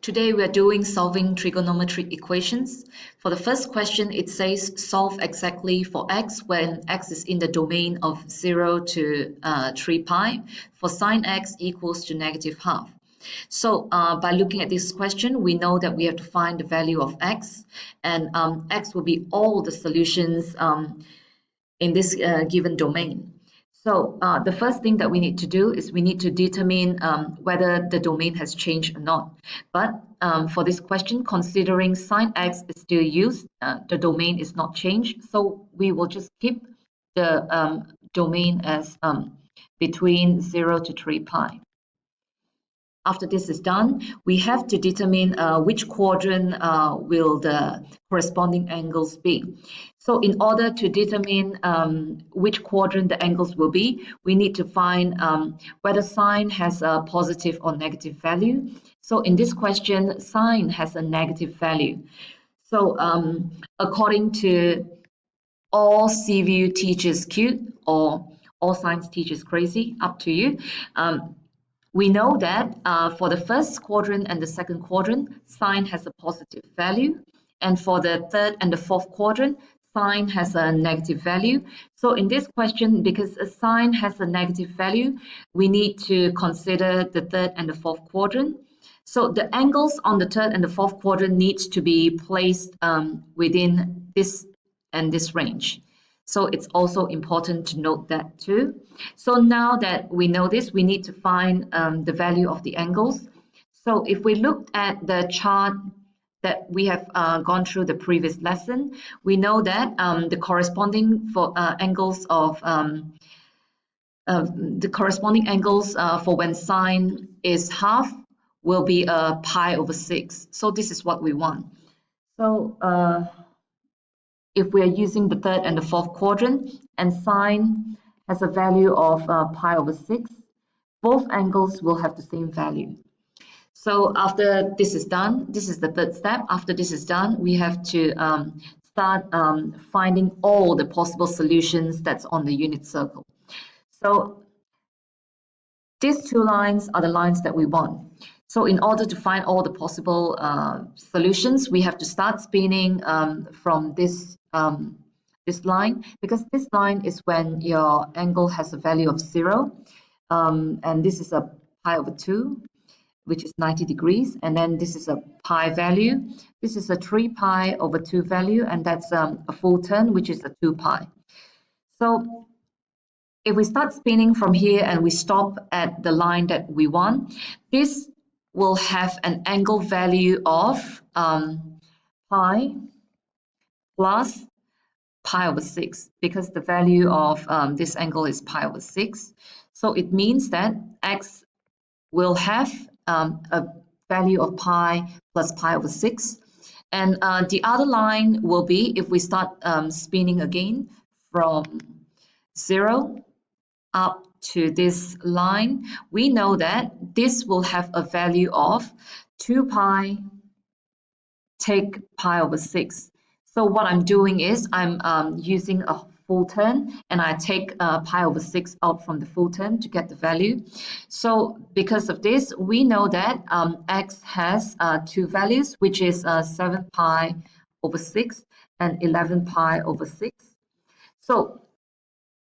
Today we are doing solving trigonometric equations. For the first question, it says solve exactly for x when x is in the domain of 0 to 3 pi for sine x equals to -half. So by looking at this question, we know that we have to find the value of x, and x will be all the solutions in this given domain. So the first thing that we need to do is we need to determine whether the domain has changed or not. But for this question, considering sine x is still used, the domain is not changed. So we will just keep the domain as between 0 to 3 pi. After this is done, we have to determine which quadrant will the corresponding angles be. So in order to determine which quadrant the angles will be, we need to find whether sine has a positive or negative value. So in this question, sine has a negative value. So according to all CVU teachers cute or all science teachers crazy, up to you. We know that for the first quadrant and the second quadrant, sine has a positive value. And for the third and the fourth quadrant, sine has a negative value. So in this question, because a sine has a negative value, we need to consider the third and the fourth quadrant. So the angles on the third and the fourth quadrant needs to be placed within this and this range. So it's also important to note that too. So now that we know this, we need to find the value of the angles. So if we look at the chart that we have gone through the previous lesson, we know that the corresponding angles for when sine is half will be pi over 6. So this is what we want. So if we are using the third and the fourth quadrant and sine has a value of pi over 6, both angles will have the same value. So after this is done, this is the third step. After this is done, we have to start finding all the possible solutions that's on the unit circle. So these two lines are the lines that we want. So in order to find all the possible solutions, we have to start spinning from this line, because this line is when your angle has a value of 0, and this is a pi over 2, which is 90 degrees, and then this is a pi value. This is a 3 pi over 2 value, and that's a full turn, which is a 2 pi. So if we start spinning from here and we stop at the line that we want, this will have an angle value of pi plus pi over 6, because the value of this angle is pi over 6. So it means that x will have a value of pi plus pi over 6. And the other line will be, if we start spinning again from 0 up to this line, we know that this will have a value of 2 pi take pi over 6. So what I'm doing is I'm using a full turn, and I take pi over 6 out from the full turn to get the value. So because of this, we know that x has two values, which is 7 pi over 6 and 11 pi over 6. So